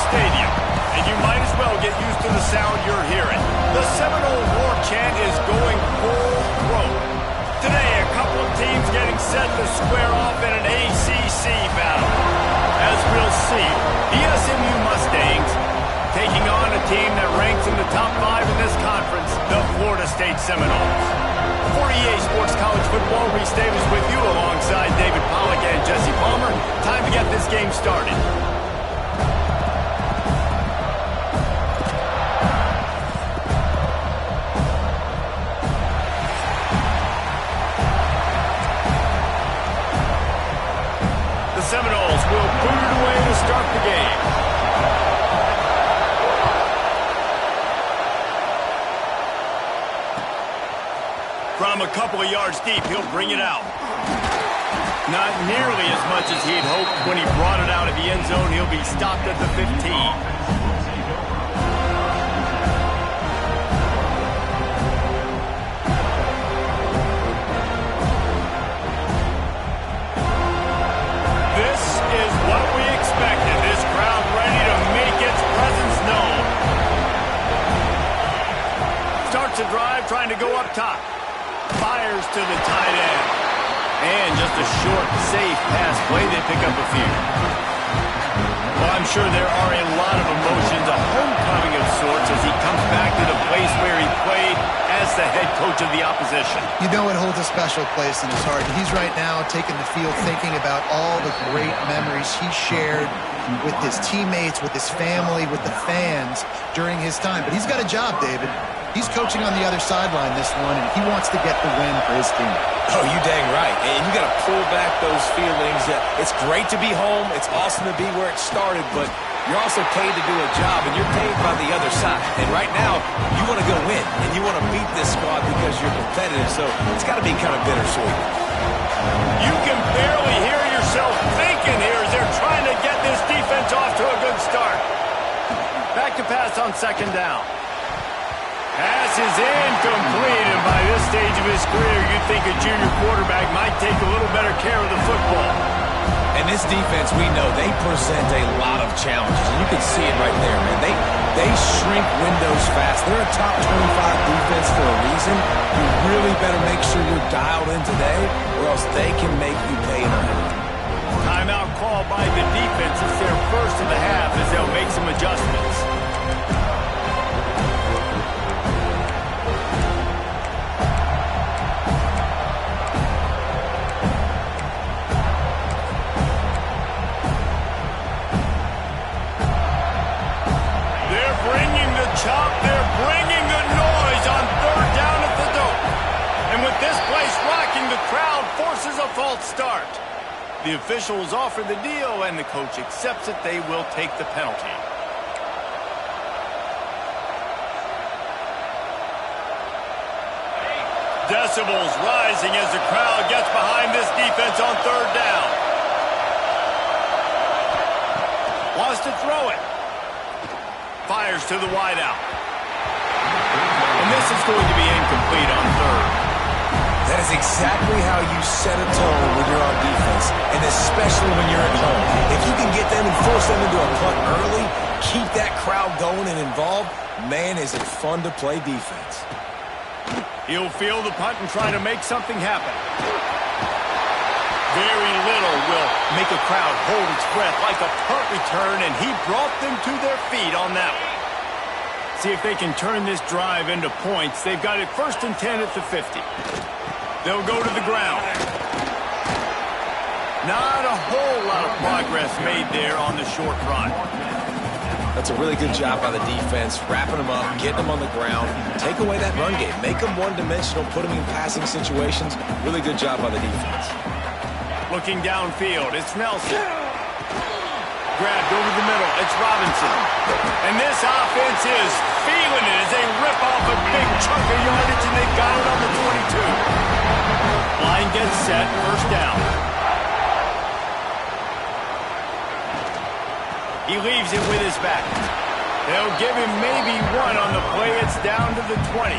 stadium, and you might as well get used to the sound you're hearing. The Seminole war chant is going full throat. Today, a couple of teams getting set to square off in an ACC battle. As we'll see, the Smu Mustangs taking on a team that ranks in the top 5 in this conference, the Florida State Seminoles. For EA Sports College Football, Reese Davis with you alongside David Pollack and Jesse Palmer. Time to get this game started. The Seminoles will boot it away to start the game. From a couple of yards deep, he'll bring it out. Not nearly as much as he'd hoped when he brought it out of the end zone. He'll be stopped at the 15. A drive trying to go up top. Fires to the tight end. And just a short, safe pass play. They pick up a few. Well, I'm sure there are a lot of emotions, a homecoming of sorts as he comes back to the place where he played as the head coach of the opposition. You know it holds a special place in his heart. He's right now taking the field thinking about all the great memories he shared with his teammates, with his family, with the fans during his time. But he's got a job, David. He's coaching on the other sideline this one, and he wants to get the win for his team. Oh, you dang right. And you got to pull back those feelings. It's great to be home. It's awesome to be where it started, but you're also paid to do a job, and you're paid by the other side. And right now, you want to go win, and you want to beat this squad because you're competitive, so it's got to be kind of bittersweet. You can barely hear yourself thinking here as they're trying to get this defense off to a good start. Back to pass on second down. Pass is incomplete, and by this stage of his career, you'd think a junior quarterback might take a little better care of the football. And this defense, we know, they present a lot of challenges, and you can see it right there, man. They shrink windows fast. They're a top 25 defense for a reason. You really better make sure you're dialed in today, or else they can make you pay in a hurry. Timeout call by the defense. It's their first of the half as they'll make some adjustments. Chop, they're bringing the noise on third down at the dope. And with this place rocking, the crowd forces a false start. The officials offer the deal, and the coach accepts it. They will take the penalty. Decibels rising as the crowd gets behind this defense on third down. Wants to throw it. Fires to the wideout. And this is going to be incomplete on third. That is exactly how you set a tone when you're on defense, and especially when you're at home. If you can get them and force them into a punt early, keep that crowd going and involved, man, is it fun to play defense. He'll field the punt and try to make something happen. Very little will make a crowd hold its breath like a punt return, and he brought them to their feet on that one. See if they can turn this drive into points. They've got it 1st and 10 at the 50. They'll go to the ground. Not a whole lot of progress made there on the short run. That's a really good job by the defense, wrapping them up, getting them on the ground, take away that run game, make them one-dimensional, put them in passing situations. Really good job by the defense. Looking downfield, it's Nelson. Grabbed over the middle, it's Robinson. And this offense is feeling it as they rip off a big chunk of yardage, and they've got it on the 22. Line gets set, first down. He leaves it with his back. They'll give him maybe one on the play. It's down to the 20.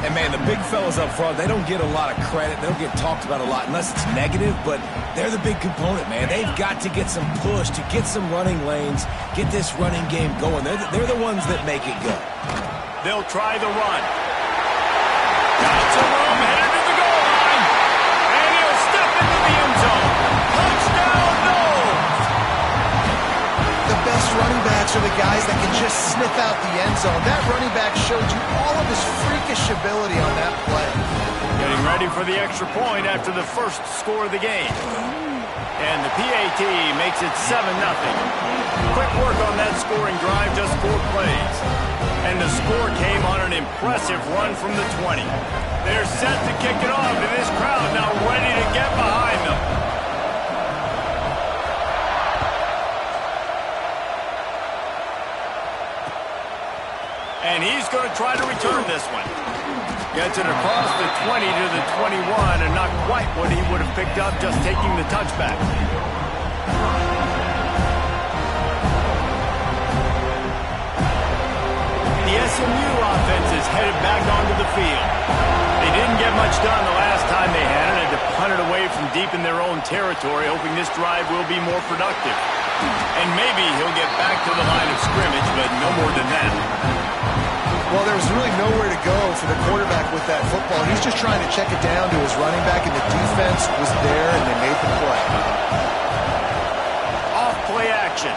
And, man, the big fellas up front, they don't get a lot of credit. They don't get talked about a lot unless it's negative, but they're the big component, man. They've got to get some push, to get some running lanes, get this running game going. They're the ones that make it go. They'll try the run. Got some room, headed to the goal line. And he'll step into the end zone. Touchdown, Knowles! The best running backs are the guys that can just sniff out the end zone. That running back showed you all of his freakish ability on that play. Getting ready for the extra point after the first score of the game. And the PAT makes it 7-0. Quick work on that scoring drive, just 4 plays. And the score came on an impressive run from the 20. They're set to kick it off, and this crowd now ready to get behind them. And he's going to try to return this one. Gets it across the 20 to the 21, and not quite what he would have picked up just taking the touchback. The SMU offense is headed back onto the field. They didn't get much done the last time they had it, and to punt it away from deep in their own territory, hoping this drive will be more productive. And maybe he'll get back to the line of scrimmage, but no more than that. Well, there was really nowhere to go for the quarterback with that football. He's just trying to check it down to his running back, and the defense was there, and they made the play. Off play action.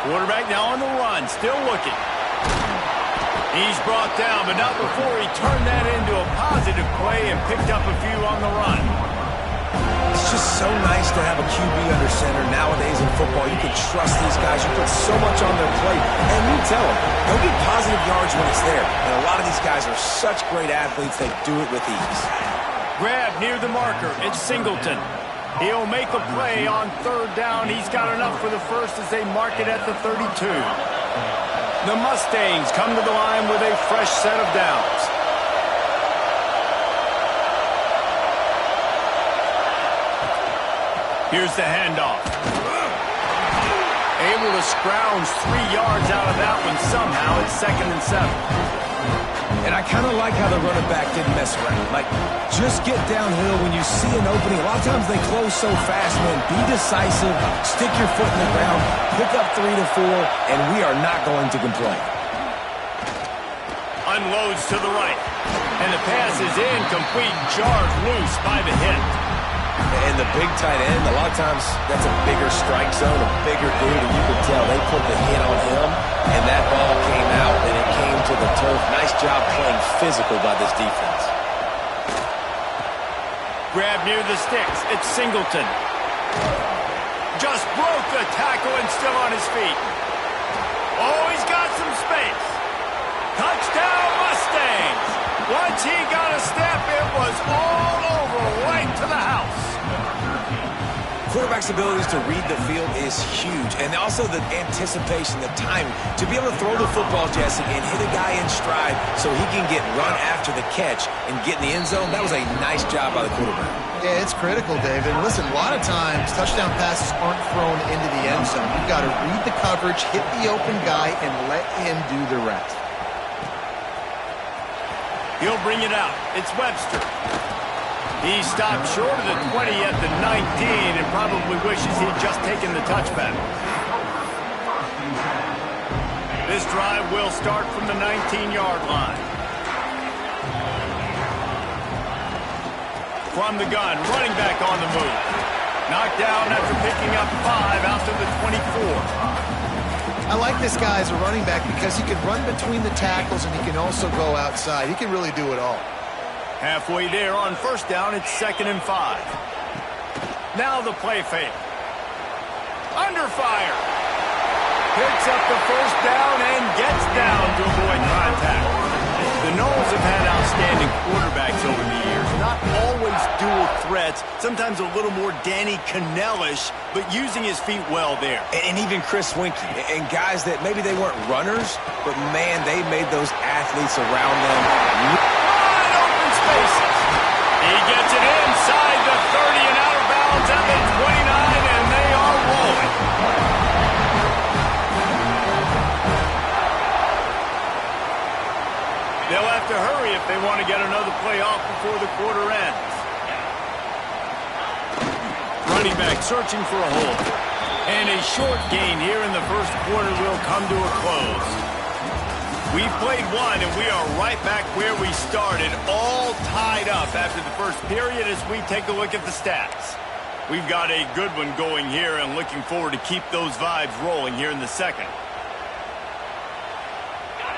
Quarterback now on the run, still looking. He's brought down, but not before he turned that into a positive play and picked up a few on the run. It's just so nice to have a QB under center. Nowadays in football, you can trust these guys. You put so much on their plate, and you tell them, they'll get positive yards when it's there. And a lot of these guys are such great athletes, they do it with ease. Grab near the marker. It's Singleton. He'll make a play on 3rd down. He's got enough for the first as they mark it at the 32. The Mustangs come to the line with a fresh set of downs. Here's the handoff. Able to scrounge 3 yards out of that one somehow. It's 2nd and 7. And I kind of like how the running back didn't mess around. Like, just get downhill when you see an opening. A lot of times they close so fast, man. Be decisive, stick your foot in the ground, pick up 3 to 4, and we are not going to complain. Unloads to the right. And the pass is incomplete, jarred loose by the hit. And the big tight end, a lot of times that's a bigger strike zone, a bigger dude, and you could tell they put the hit on him, and that ball came out, and it came to the turf. Nice job playing physical by this defense. Grab near the sticks. It's Singleton. Just broke the tackle and still on his feet. Oh, he's got some space. Touchdown, Mustangs. Once he got a step, it was all over, right to the house. Quarterback's abilities to read the field is huge, and also the anticipation, the timing. To be able to throw the football, Jesse, and hit a guy in stride so he can get run after the catch and get in the end zone, that was a nice job by the quarterback. Yeah, it's critical, David. Listen, a lot of times touchdown passes aren't thrown into the end zone. You've got to read the coverage, hit the open guy, and let him do the rest. He'll bring it out. It's Webster. He stopped short of the 20 at the 19 and probably wishes he'd just taken the touchback. This drive will start from the 19-yard line. From the gun, running back on the move. Knocked down after picking up 5 out to the 24. I like this guy as a running back because he can run between the tackles and he can also go outside. He can really do it all. Halfway there on 1st down, it's 2nd and 5. Now the play fake. Under fire. Picks up the 1st down and gets down to avoid contact. The Knowles have had outstanding quarterbacks over the years. Not always dual threats. Sometimes a little more Danny Cannell-ish, but using his feet well there. And even Chris Winkie. And guys that maybe they weren't runners, but man, they made those athletes around them. Wide open spaces. He gets it inside the 30 and out of bounds at the 29, and they are rolling. They'll have to hurry if they want to play off before the quarter ends. Running back searching for a hole. And a short gain here in the first quarter will come to a close. We've played one, and we are right back where we started, all tied up after the first period as we take a look at the stats. We've got a good one going here and looking forward to keep those vibes rolling here in the second.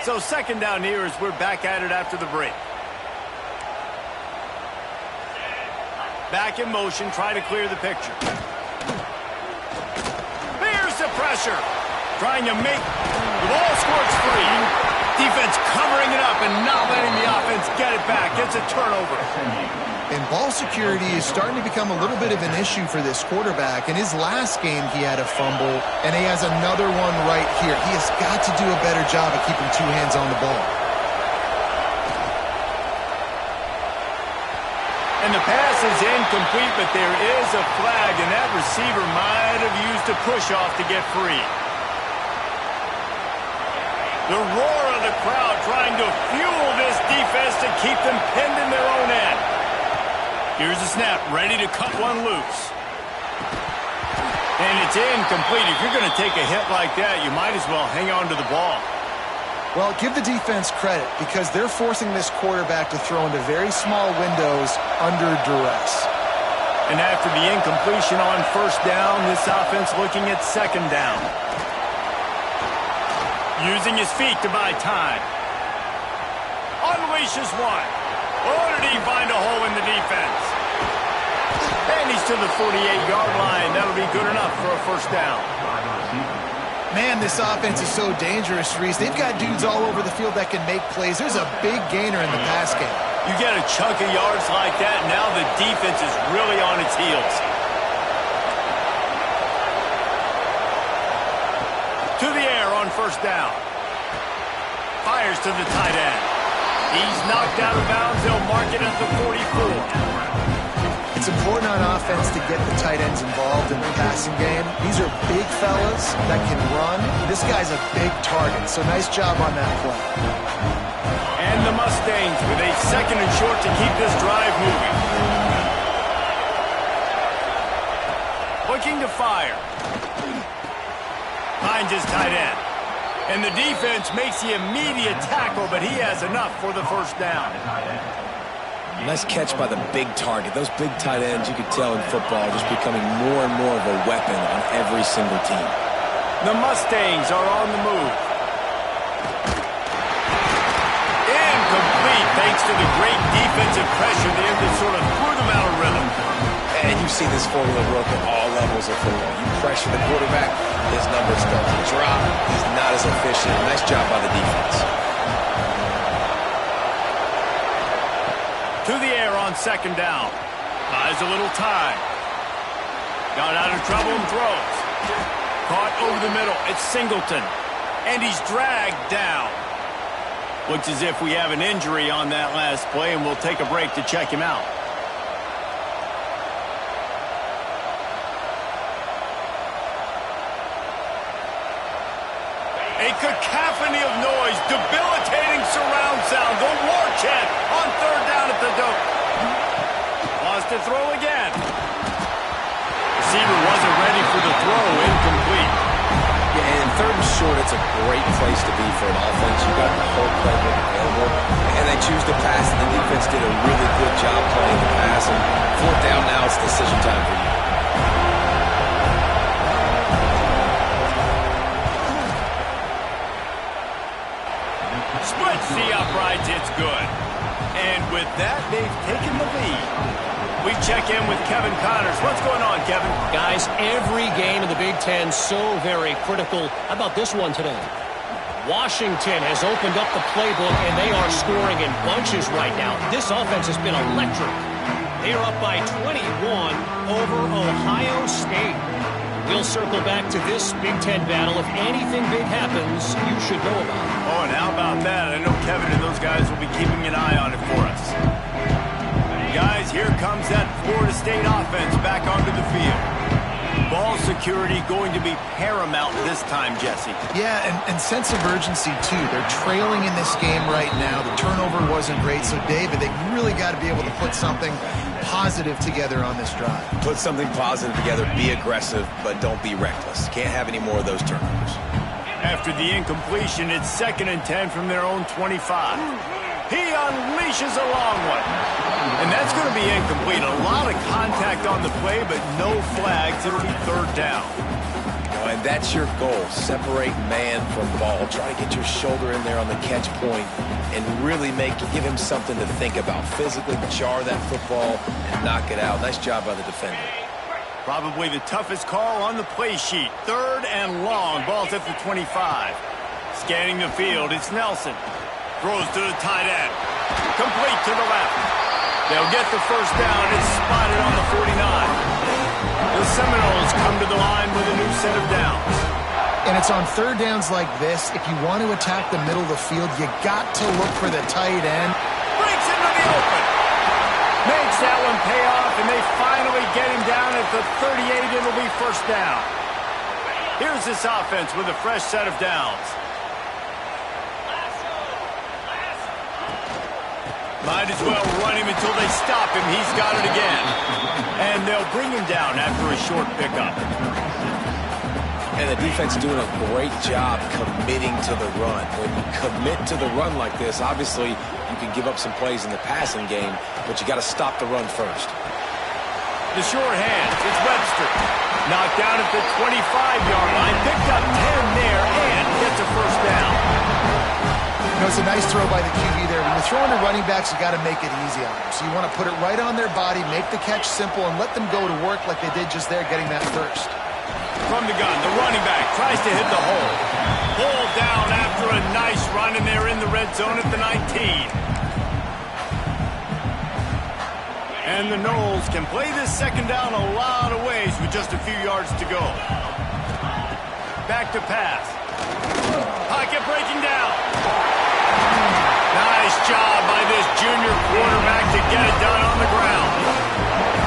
So second down here as we're back at it after the break. Back in motion, try to clear the picture. There's the pressure. Trying to make the ball squirts free. Defense covering it up and not letting the offense get it back. Gets a turnover. And ball security is starting to become a little bit of an issue for this quarterback. In his last game, he had a fumble, and he has another one right here. He has got to do a better job of keeping two hands on the ball. And the pass is incomplete, but there is a flag, and that receiver might have used a push-off to get free. The roar of the crowd trying to fuel this defense to keep them pinned in their own end. Here's the snap, ready to cut one loose. And it's incomplete. If you're going to take a hit like that, you might as well hang on to the ball. Well, give the defense credit because they're forcing this quarterback to throw into very small windows under duress. And after the incompletion on first down, this offense looking at second down. Using his feet to buy time. Unleashes one. Oh, did he find a hole in the defense? And he's to the 48-yard line. That'll be good enough for a first down. Man, this offense is so dangerous, Reese. They've got dudes all over the field that can make plays. There's a big gainer in the pass game. You get a chunk of yards like that, now the defense is really on its heels. To the air on first down. Fires to the tight end. He's knocked out of bounds. They'll mark it at the 44. It's important on offense to get the tight ends involved in the passing game. These are big fellas that can run. This guy's a big target, so nice job on that play. And the Mustangs with a second and short to keep this drive moving. Looking to fire. Finds his tight end. And the defense makes the immediate tackle, but he has enough for the first down. Nice catch by the big target. Those big tight ends, you could tell in football, are just becoming more and more of a weapon on every single team. The Mustangs are on the move. Incomplete thanks to the great defensive pressure there that sort of threw them out of rhythm. And you've seen this formula work at all levels of football. You pressure the quarterback, his numbers start to drop. He's not as efficient. Nice job by the defense. To the air on second down. Buys a little time. Got out of trouble and throws. Caught over the middle. It's Singleton. And he's dragged down. Looks as if we have an injury on that last play, and we'll take a break to check him out. A cacophony of noise, debilitating surround sound. The war chant on third down at the dope. Lost to throw again. Receiver wasn't ready for the throw, incomplete. Yeah, and third and short, it's a great place to be for an offense. You've got the whole playbook available, and they choose to pass, and the defense did a really good job playing the pass. And fourth down now, it's decision time for you. Splits the uprights, it's good. And with that, they've taken the lead. We check in with Kevin Connors. What's going on, Kevin? Guys, every game in the Big Ten so very critical. How about this one today? Washington has opened up the playbook, and they are scoring in bunches right now. This offense has been electric. They are up by 21 over Ohio State. We'll circle back to this Big Ten battle. If anything big happens, you should know about it. Oh, and how about that? I know Kevin and those guys will be keeping an eye on it for us. Guys, here comes that Florida State offense back onto the field. Ball security going to be paramount this time, Jesse. Yeah, and sense of urgency, too. They're trailing in this game right now. The turnover wasn't great. So, David, they really got to be able to put something positive together on this drive. Put something positive together, be aggressive, but don't be reckless. Can't have any more of those turnovers. After the incompletion, it's 2nd and 10 from their own 25. He unleashes a long one. And that's going to be incomplete. A lot of contact on the play, but no flags. It'll be 3rd down. And that's your goal. Separate man from ball. Try to get your shoulder in there on the catch point and really give him something to think about. Physically jar that football and knock it out. Nice job by the defender. Probably the toughest call on the play sheet. 3rd and long. Ball's at the 25. Scanning the field, it's Nelson. Throws to the tight end. Complete to the left. They'll get the 1st down. It's spotted on the 49. The Seminoles come to the line with a new set of downs. And it's on 3rd downs like this. If you want to attack the middle of the field, you got to look for the tight end. Breaks into the open. Makes that one pay off, and they finally get him down at the 38. It'll be 1st down. Here's this offense with a fresh set of downs. Might as well run him until they stop him. He's got it again. And they'll bring him down after a short pickup. And the defense doing a great job committing to the run. When you commit to the run like this, obviously you can give up some plays in the passing game, but you got to stop the run first. The short hands, it's Webster. Knocked down at the 25-yard line. Picked up 10 there and gets a 1st down. You know, it's a nice throw by the QB there. When you're throwing to running backs, you got to make it easy on them. So you want to put it right on their body, make the catch simple, and let them go to work like they did just there, getting that 1st. From the gun, the running back tries to hit the hole. Pulled down after a nice run, and they're in the red zone at the 19. And the Noles can play this 2nd down a lot of ways with just a few yards to go. Back to pass. Pocket breaking down. Nice job by this junior quarterback to get it done on the ground.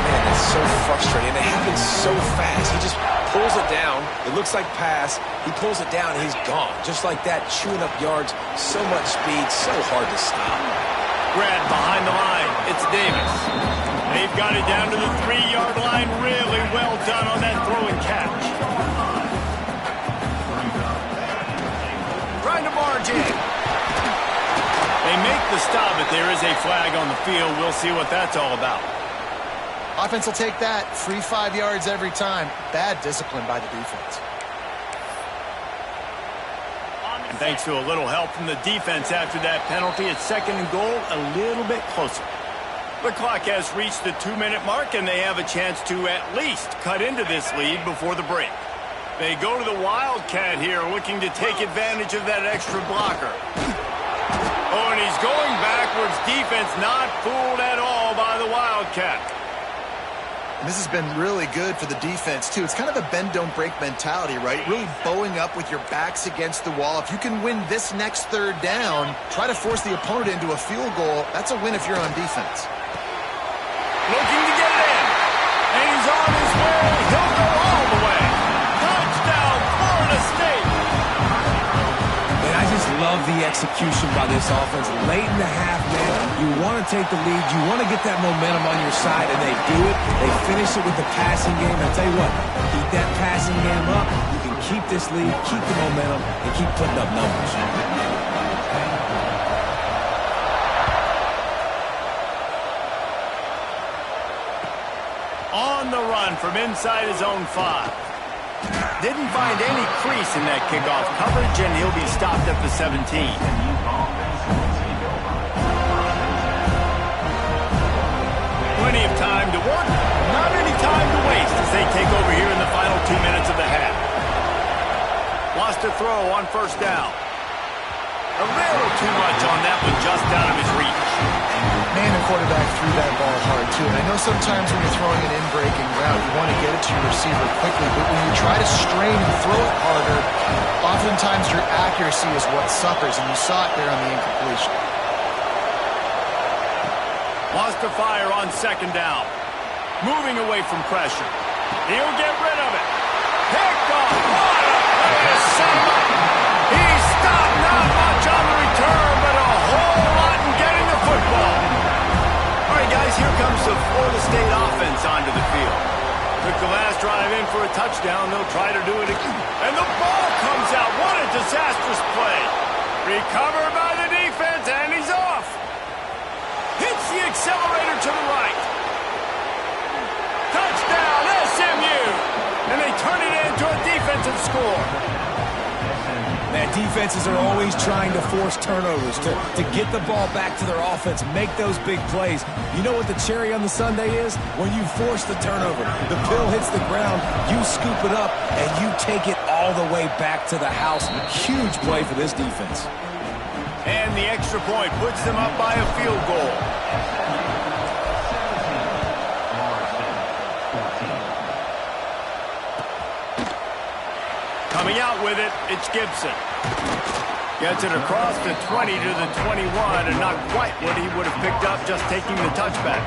Man, it's so frustrating. It happens so fast. He just pulls it down. It looks like pass. He pulls it down, and he's gone. Just like that, chewing up yards. So much speed, so hard to stop. Brad behind the line. It's Davis. They've got it down to the 3-yard line. Really well done on that throw and catch. Trying to barge in. They make the stop, but there is a flag on the field. We'll see what that's all about. Offense will take that. Free 5 yards every time. Bad discipline by the defense. And thanks to a little help from the defense after that penalty, it's 2nd and goal, a little bit closer. The clock has reached the 2-minute mark, and they have a chance to at least cut into this lead before the break. They go to the Wildcat here, looking to take advantage of that extra blocker. Oh, and he's going backwards. Defense not fooled at all by the Wildcat. This has been really good for the defense, too. It's kind of a bend-don't-break mentality, right? Really bowing up with your backs against the wall. If you can win this next 3rd down, try to force the opponent into a field goal. That's a win if you're on defense. Looking to get it in. And he's on his way. He'll go all the way. Touchdown, Florida State. And I just love the execution by this offense. Late in the half, man, you want to take the lead. You want to get that momentum on your side, and they do it. They finish it with the passing game. I'll tell you what, keep that passing game up. You can keep this lead, keep the momentum, and keep putting up numbers. On the run from inside his own 5. Didn't find any crease in that kickoff coverage, and he'll be stopped at the 17. Plenty of time to work, not any time to waste as they take over here in the final 2 minutes of the half. Lost a throw on 1st down. A little too much on that one, just out of his reach. Man, the quarterback threw that ball hard, too. And I know sometimes when you're throwing an in-breaking route, you want to get it to your receiver quickly. But when you try to strain and throw it harder, oftentimes your accuracy is what suffers. And you saw it there on the incompletion. Lost a fire on 2nd down. Moving away from pressure. He'll get rid of it. picked off. What a play to set him up. He stopped not much on the return, but a whole lot in getting the football. All right, guys, here comes the Florida State offense onto the field. Took the last drive in for a touchdown. They'll try to do it again. And the ball comes out. What a disastrous play. Recovered by the defense, and he's off. Hits the accelerator to the right. Touchdown, SMU. And they turn it into a defensive score. Man, defenses are always trying to force turnovers to get the ball back to their offense, make those big plays. You know what the cherry on the sundae is? When you force the turnover, the pill hits the ground, you scoop it up, and you take it all the way back to the house. Huge play for this defense. And the extra point puts them up by a field goal. Coming out with it, it's Gibson. Gets it across the 20 to the 21, and not quite what he would have picked up just taking the touchback.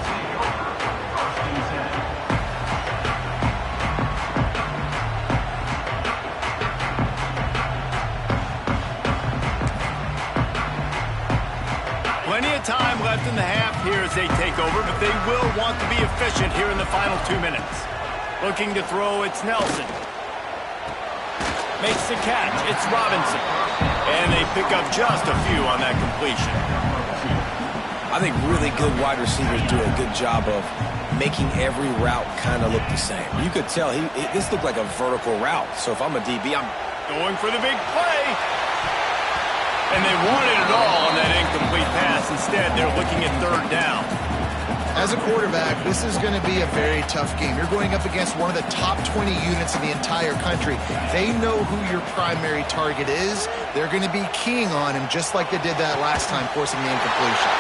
Plenty of time left in the half here as they take over, but they will want to be efficient here in the final 2 minutes. Looking to throw, it's Nelson. Makes the catch. It's Robinson. And they pick up just a few on that completion. I think really good wide receivers do a good job of making every route kind of look the same. You could tell this looked like a vertical route. So if I'm a DB, I'm going for the big play. And they wanted it all on that incomplete pass. Instead, they're looking at third down. As a quarterback, this is going to be a very tough game. You're going up against one of the top 20 units in the entire country. They know who your primary target is. They're going to be keying on him just like they did that last time, forcing the incompletion.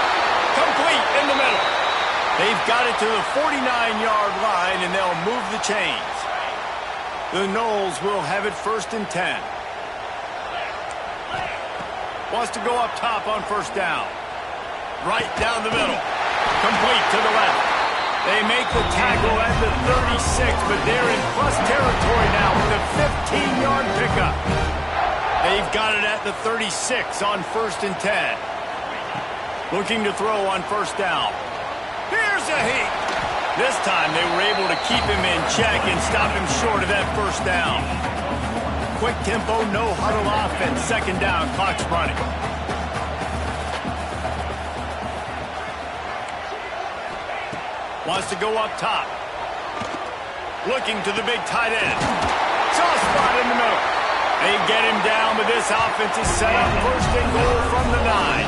Complete in the middle. They've got it to the 49-yard line, and they'll move the chains. The Noles will have it 1st and 10. Wants to go up top on first down. Right down the middle. Complete to the left. They make the tackle at the 36, but they're in plus territory now with a 15-yard pickup. They've got it at the 36 on 1st and 10. Looking to throw on first down. Here's a heat. This time they were able to keep him in check and stop him short of that first down. Quick tempo, no huddle offense. 2nd down, clock's running. Wants to go up top. Looking to the big tight end. Soft spot in the middle. They get him down, but this offense is set up 1st and goal from the 9.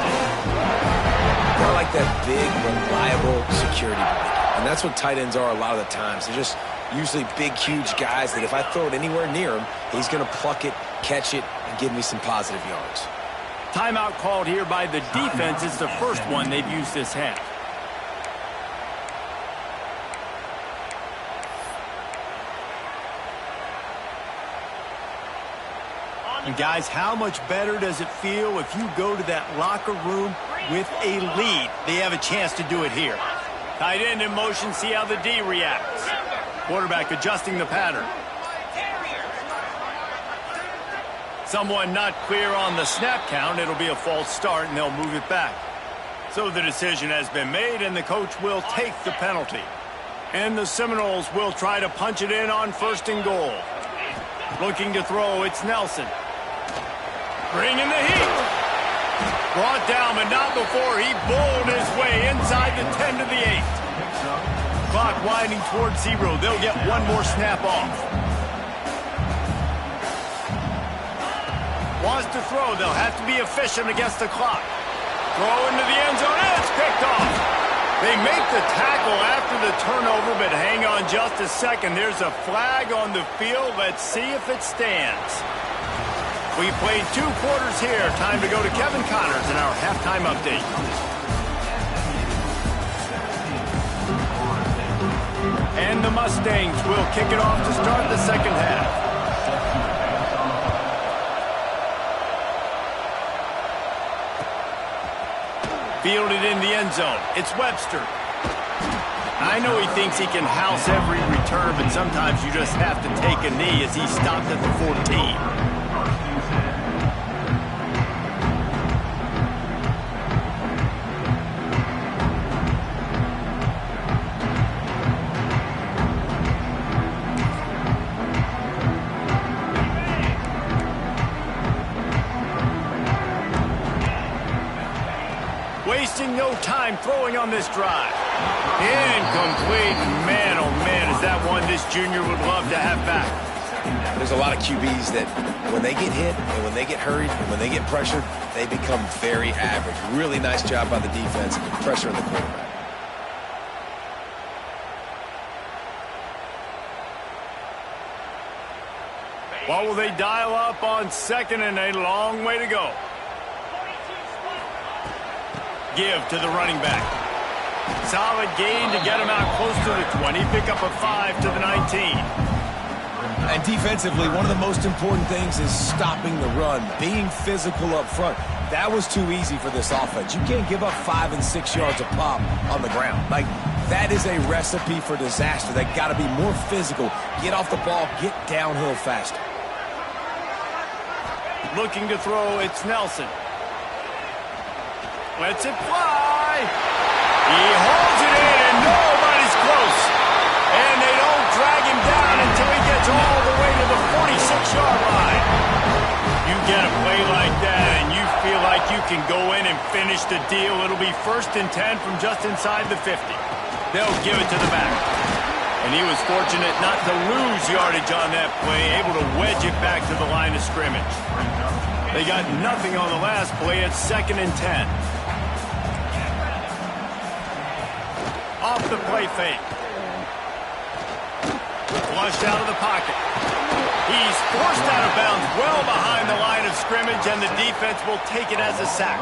They're like that big, reliable security blanket. And that's what tight ends are a lot of the times. They're just usually big, huge guys that if I throw it anywhere near him, he's going to pluck it, catch it, and give me some positive yards. Timeout called here by the defense. It's the first one they've used this half. And guys, how much better does it feel if you go to that locker room with a lead? They have a chance to do it here. Tight end in motion, see how the D reacts. Quarterback adjusting the pattern. Someone not clear on the snap count. It'll be a false start, and they'll move it back. So the decision has been made, and the coach will take the penalty. And the Seminoles will try to punch it in on 1st and goal. Looking to throw, it's Nelson. Bringing the heat. Brought down, but not before he bowled his way inside the 10 to the 8. Clock winding towards 0. They'll get one more snap off. Wants to throw. They'll have to be efficient against the clock. Throw into the end zone, and it's picked off. They make the tackle after the turnover, but hang on just a second. There's a flag on the field. Let's see if it stands. We played 2 quarters here. Time to go to Kevin Connors in our halftime update. And the Mustangs will kick it off to start the 2nd half. Fielded in the end zone. It's Webster. I know he thinks he can house every return, but sometimes you just have to take a knee as he stopped at the 14. Wasting no time throwing on this drive. Incomplete. Man, oh man, is that one this junior would love to have back. There's a lot of QBs that when they get hit and when they get hurried and when they get pressured, they become very average. Really nice job by the defense pressuring the quarterback. What will they dial up on second and a long way to go? Give to the running back. Solid gain to get him out close to the 20. Pick up a 5 to the 19. And defensively, one of the most important things is stopping the run, being physical up front. That was too easy for this offense. You can't give up 5 and 6 yards a pop on the ground. Like, that is a recipe for disaster. They got to be more physical, get off the ball, get downhill faster. Looking to throw, it's Nelson. Lets it fly. He holds it in, and nobody's close. And they don't drag him down until he gets all the way to the 46-yard line. You get a play like that, and you feel like you can go in and finish the deal. It'll be 1st and 10 from just inside the 50. They'll give it to the back. And he was fortunate not to lose yardage on that play, able to wedge it back to the line of scrimmage. They got nothing on the last play. It's 2nd and 10. Off the play fake. Flushed out of the pocket. He's forced out of bounds well behind the line of scrimmage, and the defense will take it as a sack.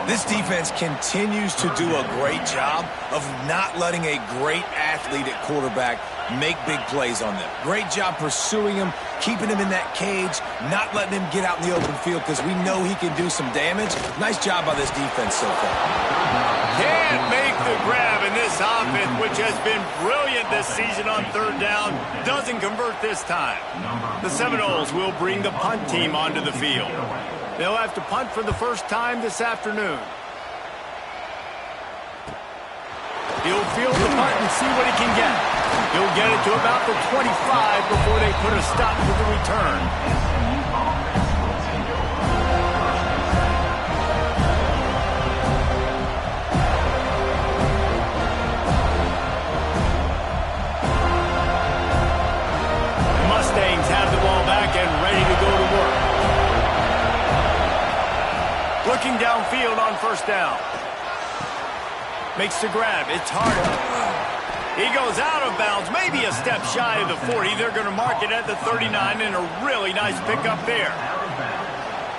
This defense continues to do a great job of not letting a great athlete at quarterback make big plays on them. Great job pursuing him, keeping him in that cage, not letting him get out in the open field because we know he can do some damage. Nice job by this defense so far. Can't make the grab, and this offense, which has been brilliant this season on 3rd down, doesn't convert this time. The Seminoles will bring the punt team onto the field. They'll have to punt for the first time this afternoon. He'll field the punt and see what he can get. He'll get it to about the 25 before they put a stop to the return. Mustangs have the ball back and ready to go to work. Looking downfield on 1st down. Makes the grab. It's hard. He goes out of bounds, maybe a step shy of the 40. They're going to mark it at the 39, and a really nice pickup there.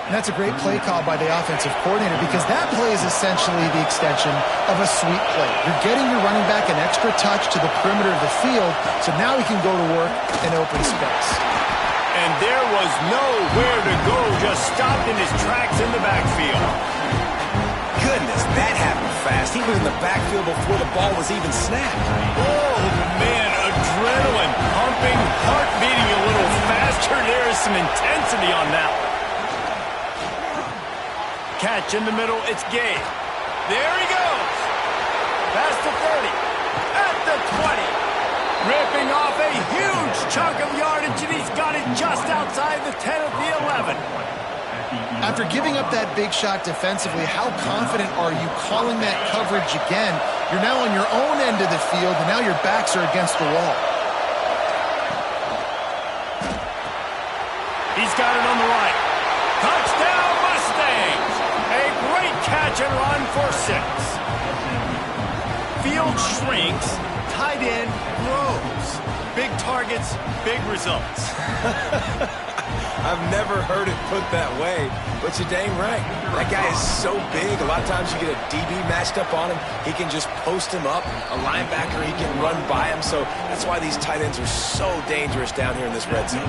And that's a great play call by the offensive coordinator because that play is essentially the extension of a sweep play. You're getting your running back an extra touch to the perimeter of the field, so now he can go to work in open space. And there was nowhere to go, just stopped in his tracks in the backfield. Goodness, that happened fast. He was in the backfield before the ball was even snapped. Oh, man, adrenaline pumping, heart beating a little faster. There is some intensity on that one. Catch in the middle, it's Gabe. There he goes. Past the 30, at the 20. Ripping off a huge chunk of yardage, and he's got it just outside the 10 at the 11. After giving up that big shot defensively, how confident are you calling that coverage again? You're now on your own end of the field, and now your backs are against the wall. He's got it on the right. Touchdown, Mustangs! A great catch and run for 6. Field shrinks, tight end grows. Big targets, big results. I've never heard it put that way, but you're dang right. That guy is so big. A lot of times you get a DB matched up on him. He can just post him up. A linebacker, he can run by him. So that's why these tight ends are so dangerous down here in this red zone.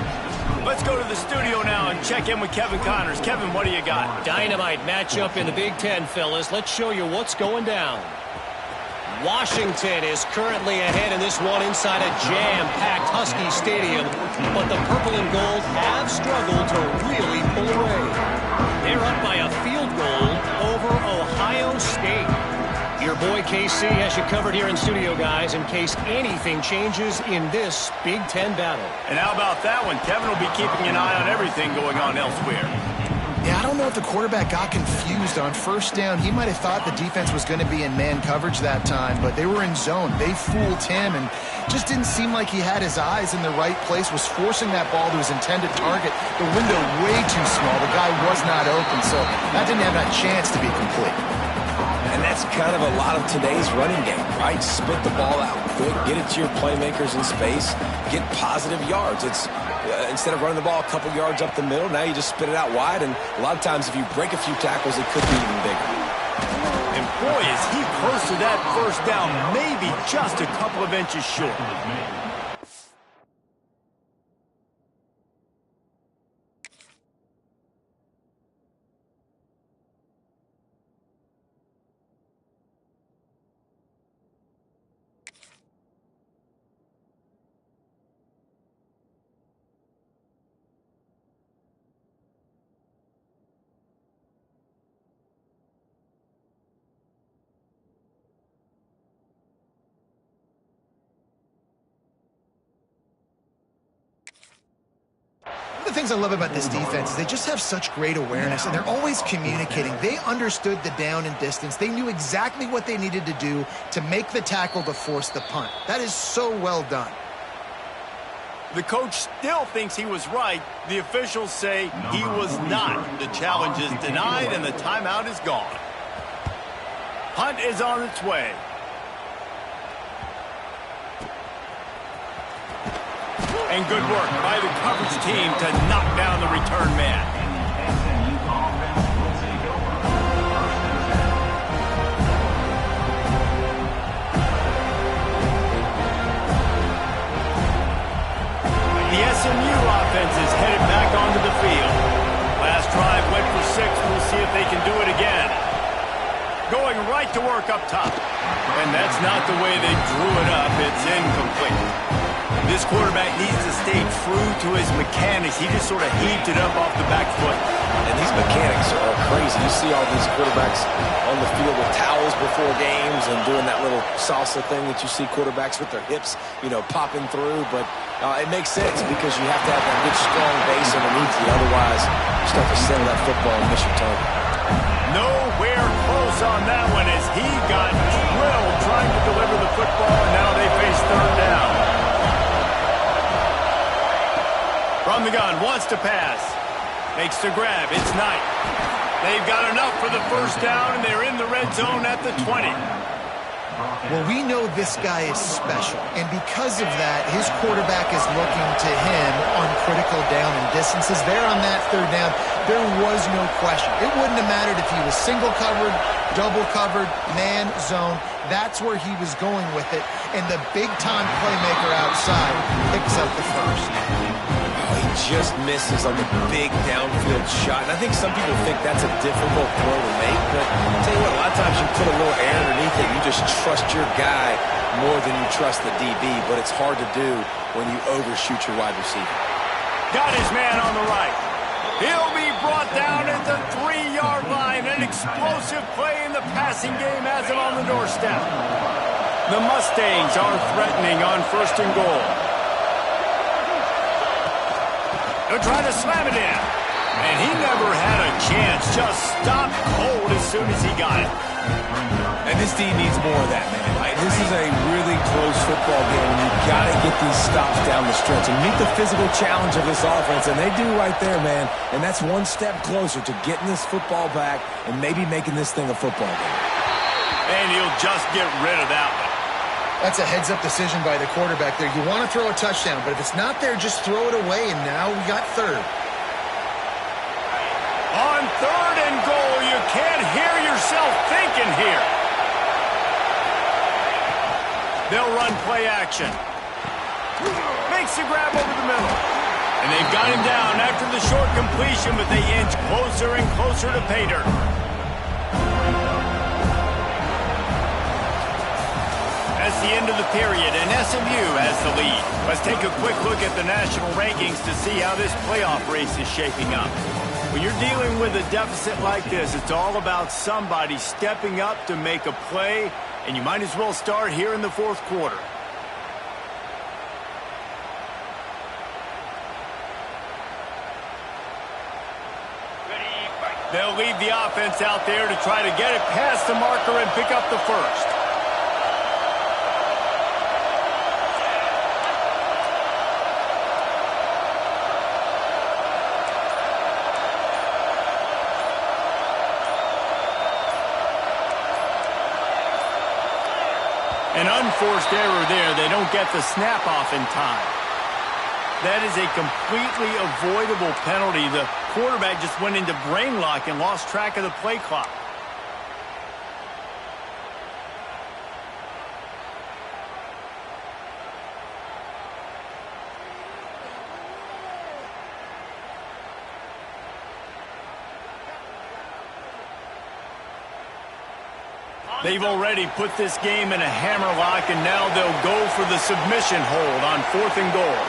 Let's go to the studio now and check in with Kevin Connors. Kevin, what do you got? Dynamite matchup in the Big Ten, fellas. Let's show you what's going down. Washington is currently ahead in this one inside a jam-packed Husky Stadium, but the purple and gold have struggled to really pull away. They're up by a field goal over Ohio State. Your boy KC has you covered here in studio, guys, in case anything changes in this Big Ten battle. And how about that one? Kevin will be keeping an eye on everything going on elsewhere. Yeah, I don't know if the quarterback got confused on first down. He might have thought the defense was going to be in man coverage that time, but they were in zone. They fooled him and just didn't seem like he had his eyes in the right place, was forcing that ball to his intended target. The window way too small. The guy was not open, so that didn't have that chance to be complete. And that's kind of a lot of today's running game, right? Spit the ball out quick, get it to your playmakers in space, get positive yards. It's instead of running the ball a couple yards up the middle, now you just spit it out wide, and a lot of times if you break a few tackles, it could be even bigger. And boy, is he close to that first down, maybe just a couple of inches short. One of the things I love about this defense is they just have such great awareness, and they're always communicating. They understood the down and distance. They knew exactly what they needed to do to make the tackle to force the punt. That is so well done. The coach still thinks he was right. The officials say he was not. The challenge is denied, and the timeout is gone. Punt is on its way. And good work by the coverage team to knock down the return man. The SMU offense is headed back onto the field. Last drive went for 6. We'll see if they can do it again. Going right to work up top. And that's not the way they drew it up. It's incomplete. This quarterback needs to stay true to his mechanics. He just sort of heaved it up off the back foot. And these mechanics are crazy. You see all these quarterbacks on the field with towels before games and doing that little salsa thing that you see quarterbacks with their hips, you know, popping through. But it makes sense because you have to have that good, strong base underneath you. Otherwise, you start to settle that football and miss your target. Nowhere close on that one as he got drilled trying to deliver the football, and now they face third down. From the gun, wants to pass. Makes the grab. It's Knight. They've got enough for the first down, and they're in the red zone at the 20. Well, we know this guy is special, and because of that, his quarterback is looking to him on critical down and distances. There on that third down, there was no question. It wouldn't have mattered if he was single covered, double covered, man, zone. That's where he was going with it, and the big-time playmaker outside picks up the first. He just misses on the big downfield shot. And I think some people think that's a difficult throw to make, but I'll tell you what, a lot of times you put a little air underneath it. You just trust your guy more than you trust the DB, but it's hard to do when you overshoot your wide receiver. Got his man on the right. He'll be brought down at the 3-yard line. An explosive play in the passing game has him on the doorstep. The Mustangs are threatening on first and goal. They'll try to slam it in. And he never had a chance. Just stopped cold as soon as he got it. And this team needs more of that, man. Right? This is a really close football game. You've got to get these stops down the stretch and meet the physical challenge of this offense. And they do right there, man. And that's one step closer to getting this football back and maybe making this thing a football game. And he'll just get rid of that one. That's a heads-up decision by the quarterback there. You want to throw a touchdown, but if it's not there, just throw it away, and now we got third. On third and goal, you can't hear yourself thinking here. They'll run play action. Makes the grab over the middle. And they've got him down after the short completion, but they inch closer and closer to pay dirt. That's the end of the period, and SMU has the lead. Let's take a quick look at the national rankings to see how this playoff race is shaping up. When you're dealing with a deficit like this, it's all about somebody stepping up to make a play, and you might as well start here in the fourth quarter. They'll leave the offense out there to try to get it past the marker and pick up the first. An unforced error there. They don't get the snap off in time. That is a completely avoidable penalty. The quarterback just went into brain lock and lost track of the play clock. They've already put this game in a hammerlock, and now they'll go for the submission hold on 4th and goal.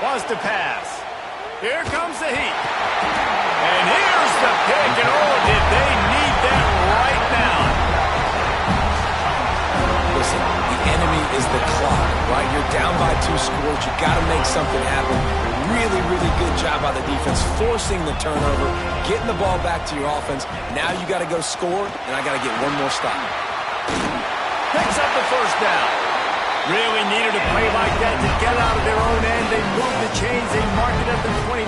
Wants to pass. Here comes the heat. And here's the pick, and oh, did they need that right now. Listen, the enemy is the clock, right? You're down by 2 scores. You got to make something happen. Really, really good job by the defense, forcing the turnover, getting the ball back to your offense. Now you got to go score, and I got to get one more stop. Picks up the first down. Really needed a play like that to get out of their own end. They move the chains. They mark it at the 29.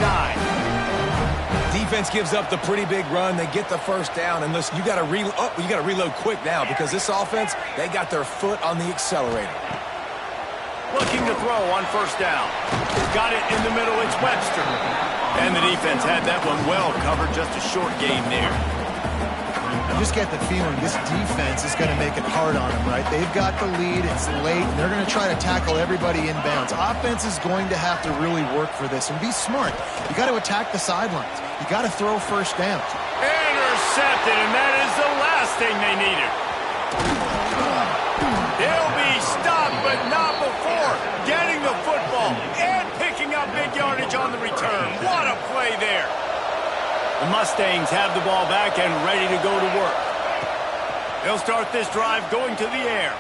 Defense gives up the pretty big run. They get the first down, and listen, you got to reload quick now because this offense, they got their foot on the accelerator. Looking to throw on first down. Got it in the middle. It's Webster. And the defense had that one well covered. Just a short game there. I just get the feeling this defense is going to make it hard on them, right? They've got the lead. It's late. And they're going to try to tackle everybody inbounds. Offense is going to have to really work for this and be smart. You got to attack the sidelines. You got to throw first downs. Intercepted, and that is the last thing they needed. They'll be stopped, but not before getting the football and picking up big yardage on the return. What a play there. The Mustangs have the ball back and ready to go to work. They'll start this drive going to the air.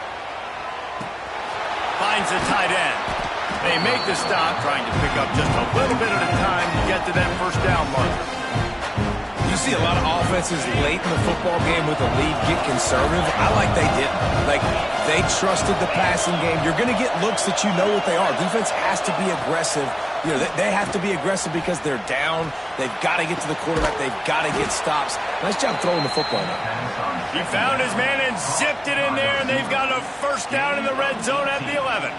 Finds the tight end. They make the stop, trying to pick up just a little bit at a time to get to that first down marker. You see a lot of offenses late in the football game with a lead get conservative. I like they didn't. Like, they trusted the passing game. You're going to get looks that you know what they are. Defense has to be aggressive. You know, they have to be aggressive because they're down. They've got to get to the quarterback. They've got to get stops. Nice job throwing the football now. He found his man and zipped it in there, and they've got a first down in the red zone at the 11.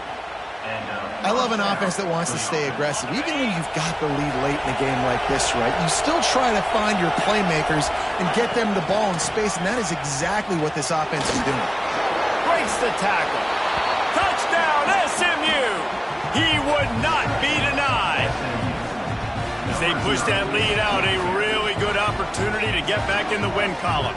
I love an offense that wants to stay aggressive. Even when you've got the lead late in a game like this, right, you still try to find your playmakers and get them the ball in space, and that is exactly what this offense is doing. Breaks the tackle. Touchdown, SMU! He would not be denied. As they push that lead out, a really good opportunity to get back in the win column.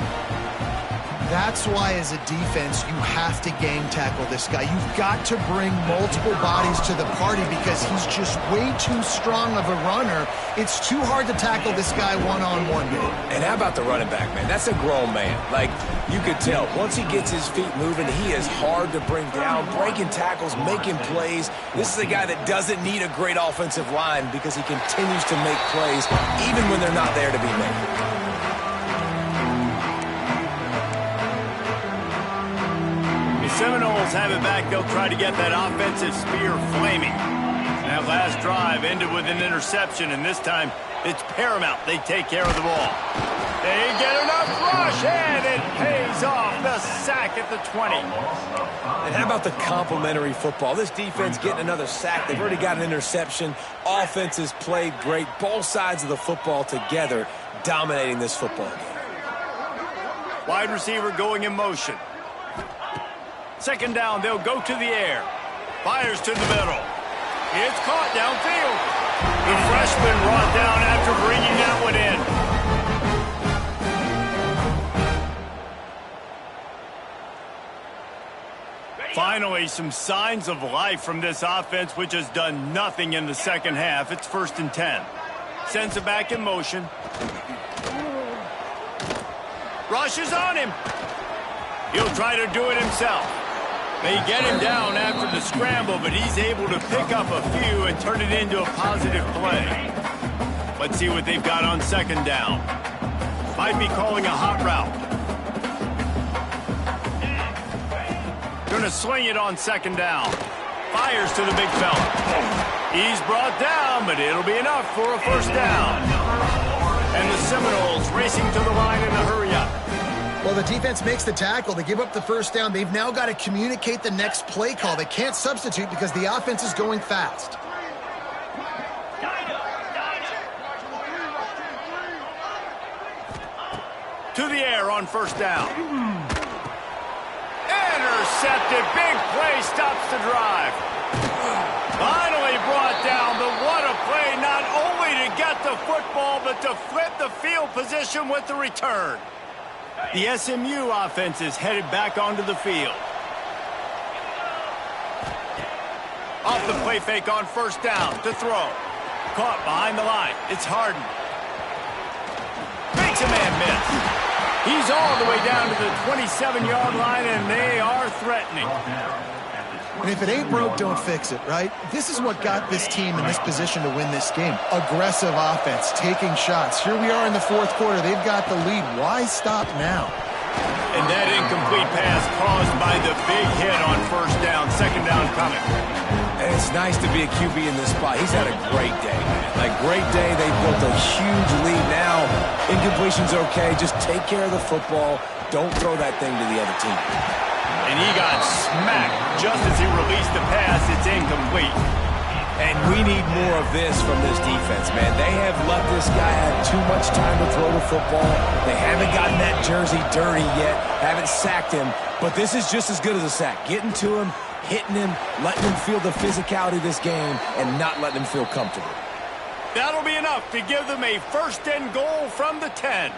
That's why, as a defense, you have to gang tackle this guy. You've got to bring multiple bodies to the party because he's just way too strong of a runner. It's too hard to tackle this guy one-on-one. And how about the running back, man? That's a grown man. Like, you could tell, once he gets his feet moving, he is hard to bring down, breaking tackles, making plays. This is a guy that doesn't need a great offensive line because he continues to make plays even when they're not there to be made. Seminoles have it back. They'll try to get that offensive spear flaming. That last drive ended with an interception, and this time it's paramount. They take care of the ball. They get enough rush, and it pays off. The sack at the 20. And how about the complimentary football? This defense getting another sack. They've already got an interception. Offense has played great. Both sides of the football together dominating this football game. Wide receiver going in motion. Second down, they'll go to the air. Fires to the middle. It's caught downfield. The freshman brought down after bringing that one in. Finally, some signs of life from this offense, which has done nothing in the second half. It's 1st and 10. Sends it back in motion. Rushes on him. He'll try to do it himself. They get him down after the scramble, but he's able to pick up a few and turn it into a positive play. Let's see what they've got on 2nd down. Might be calling a hot route. Going to sling it on 2nd down. Fires to the big fella. He's brought down, but it'll be enough for a 1st down. And the Seminoles racing to the line in a hurry-up. Well, the defense makes the tackle. They give up the 1st down. They've now got to communicate the next play call. They can't substitute because the offense is going fast. To the air on 1st down. Intercepted. Big play stops the drive. Finally brought down, but what a play, not only to get the football, but to flip the field position with the return. The SMU offense is headed back onto the field. Off the play fake on 1st down to throw. Caught behind the line. It's Harden. Makes a man miss. He's all the way down to the 27-yard line, and they are threatening. And if it ain't broke, don't fix it, right? This is what got this team in this position to win this game. Aggressive offense, taking shots. Here we are in the 4th quarter. They've got the lead. Why stop now? And that incomplete pass caused by the big hit on 1st down. 2nd down coming. And it's nice to be a QB in this spot. He's had a great day, man. Like, great day. They built a huge lead. Now, incompletion's okay. Just take care of the football. Don't throw that thing to the other team. And he got smacked just as he released the pass. It's incomplete. And we need more of this from this defense, man. They have let this guy have too much time to throw the football. They haven't gotten that jersey dirty yet, haven't sacked him. But this is just as good as a sack. Getting to him, hitting him, letting him feel the physicality of this game, and not letting him feel comfortable. That'll be enough to give them a 1st and goal from the 10.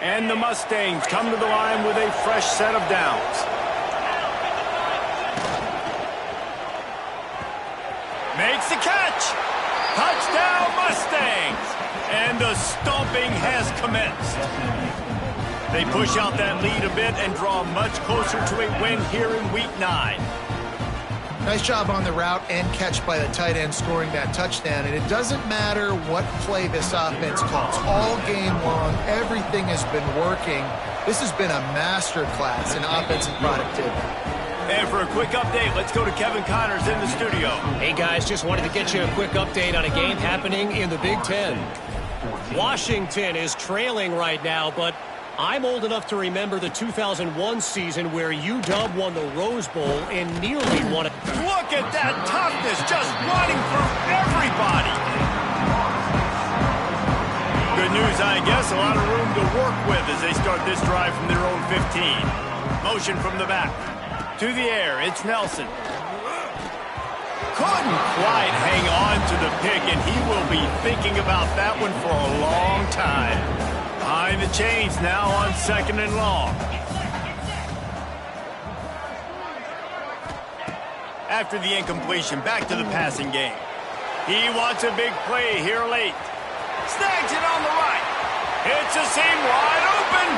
And the Mustangs come to the line with a fresh set of downs. Makes the catch. Touchdown, Mustangs. And the stomping has commenced. They push out that lead a bit and draw much closer to a win here in Week 9. Nice job on the route and catch by the tight end scoring that touchdown. And it doesn't matter what play this offense calls. All game long, everything has been working. This has been a masterclass in offensive productivity. And for a quick update, let's go to Kevin Connors in the studio. Hey, guys, just wanted to get you a quick update on a game happening in the Big Ten. Washington is trailing right now, but I'm old enough to remember the 2001 season where UW won the Rose Bowl and nearly won it. Look at that toughness, just running through everybody. Good news, I guess. A lot of room to work with as they start this drive from their own 15. Motion from the back. To the air, it's Nelson. Couldn't quite hang on to the pick, and he will be thinking about that one for a long time. Behind the chains now on 2nd and long. After the incompletion, back to the passing game. He wants a big play here late. Snags it on the right. It's a seam wide open.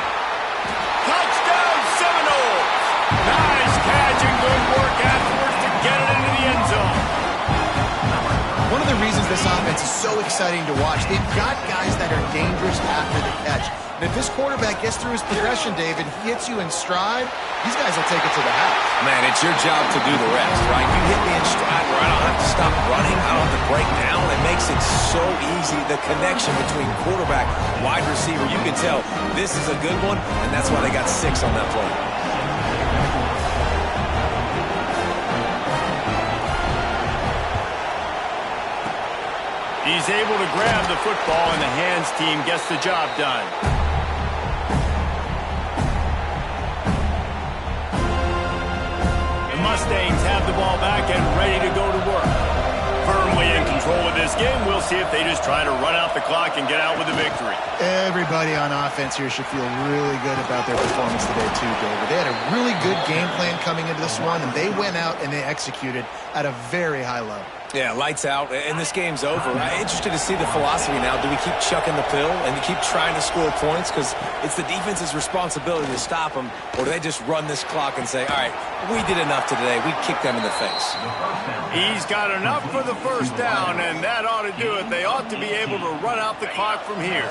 Touchdown, Seminoles. Nice catch and good work afterwards to get it into the end zone. One of the reasons this offense is so exciting to watch, they've got guys that are dangerous after the catch. And if this quarterback gets through his progression, David, he hits you in stride, these guys will take it to the house. Man, it's your job to do the rest, right? You hit me in stride where I don't have to stop running, I don't have to break down. It makes it so easy, the connection between quarterback, wide receiver. You can tell this is a good one, and that's why they got 6 on that play. He's able to grab the football, and the hands team gets the job done. The Mustangs have the ball back and ready to go to work. Firmly in control. control of this game. We'll see if they just try to run out the clock and get out with a victory. Everybody on offense here should feel really good about their performance today too, David. They had a really good game plan coming into this one, and they went out and they executed at a very high level. Yeah, lights out, and this game's over. I'm interested to see the philosophy now. Do we keep chucking the pill and keep trying to score points? Because it's the defense's responsibility to stop them, or do they just run this clock and say, all right, we did enough today. We kicked them in the face. He's got enough for the first down, and that ought to do it. They ought to be able to run out the clock from here.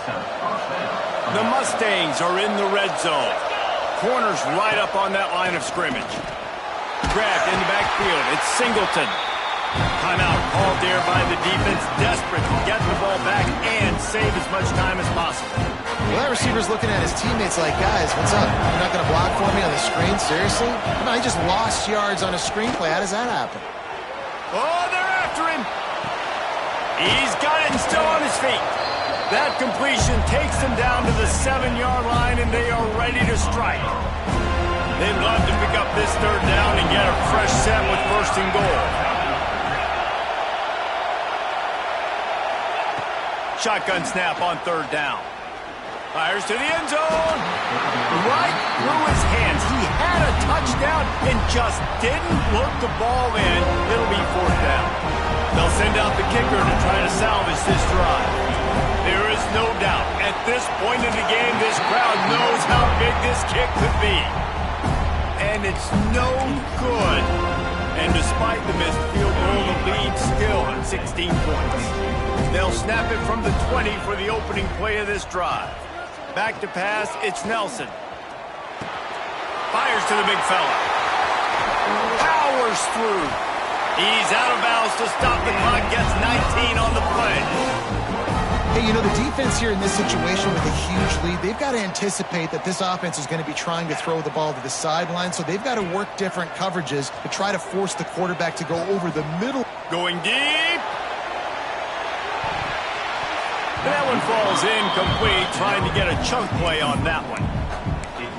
The Mustangs are in the red zone. Corners right up on that line of scrimmage. Grabbed in the backfield. It's Singleton. Timeout called there by the defense, desperate to get the ball back and save as much time as possible. Well, that receiver's looking at his teammates like, guys, what's up? You're not going to block for me on the screen? Seriously? No, he just lost yards on a screenplay. How does that happen? Oh, they're after him. He's got it and still on his feet. That completion takes them down to the 7-yard line, and they are ready to strike. They'd love to pick up this third down and get a fresh set with first and goal. Shotgun snap on third down. Fires to the end zone. Right through his hands. He had a touchdown and just didn't look the ball in. It'll be fourth down. They'll send out the kicker to try to salvage this drive. There is no doubt, at this point in the game, this crowd knows how big this kick could be. And it's no good. And despite the missed field goal, the lead still at 16 points. They'll snap it from the 20 for the opening play of this drive. Back to pass, it's Nelson. Fires to the big fella. Powers through. He's out of bounds to stop the clock, gets 19 on the play. Hey, you know, the defense here in this situation with a huge lead, they've got to anticipate that this offense is going to be trying to throw the ball to the sideline, so they've got to work different coverages to try to force the quarterback to go over the middle. Going deep. That one falls incomplete, trying to get a chunk play on that one.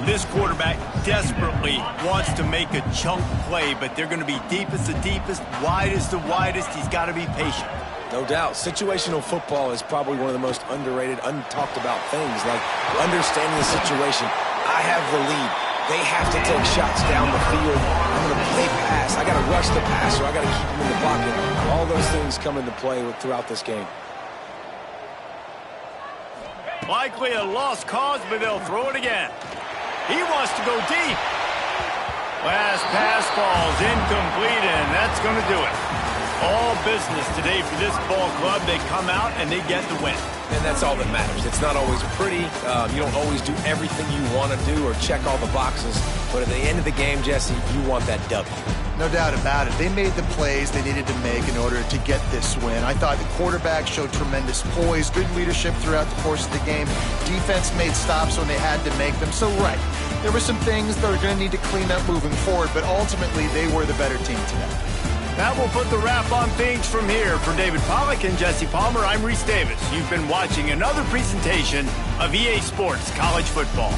This quarterback desperately wants to make a chunk play, but they're going to be deepest the deepest, widest the widest. He's got to be patient. No doubt. Situational football is probably one of the most underrated, untalked about things, like understanding the situation. I have the lead. They have to take shots down the field. I'm going to play pass. I got to rush the passer. I got to keep him in the pocket. All those things come into play throughout this game. Likely a lost cause, but they'll throw it again. He wants to go deep. Last pass falls incomplete, and that's going to do it. All business today for this ball club. They come out and they get the win. And that's all that matters. It's not always pretty. You don't always do everything you want to do or check all the boxes. But at the end of the game, Jesse, you want that W. No doubt about it. They made the plays they needed to make in order to get this win. I thought the quarterback showed tremendous poise, good leadership throughout the course of the game. Defense made stops when they had to make them. So, right, there were some things that are going to need to clean up moving forward, but ultimately they were the better team today. That will put the wrap on things from here. For David Pollack and Jesse Palmer, I'm Reese Davis. You've been watching another presentation of EA Sports College Football.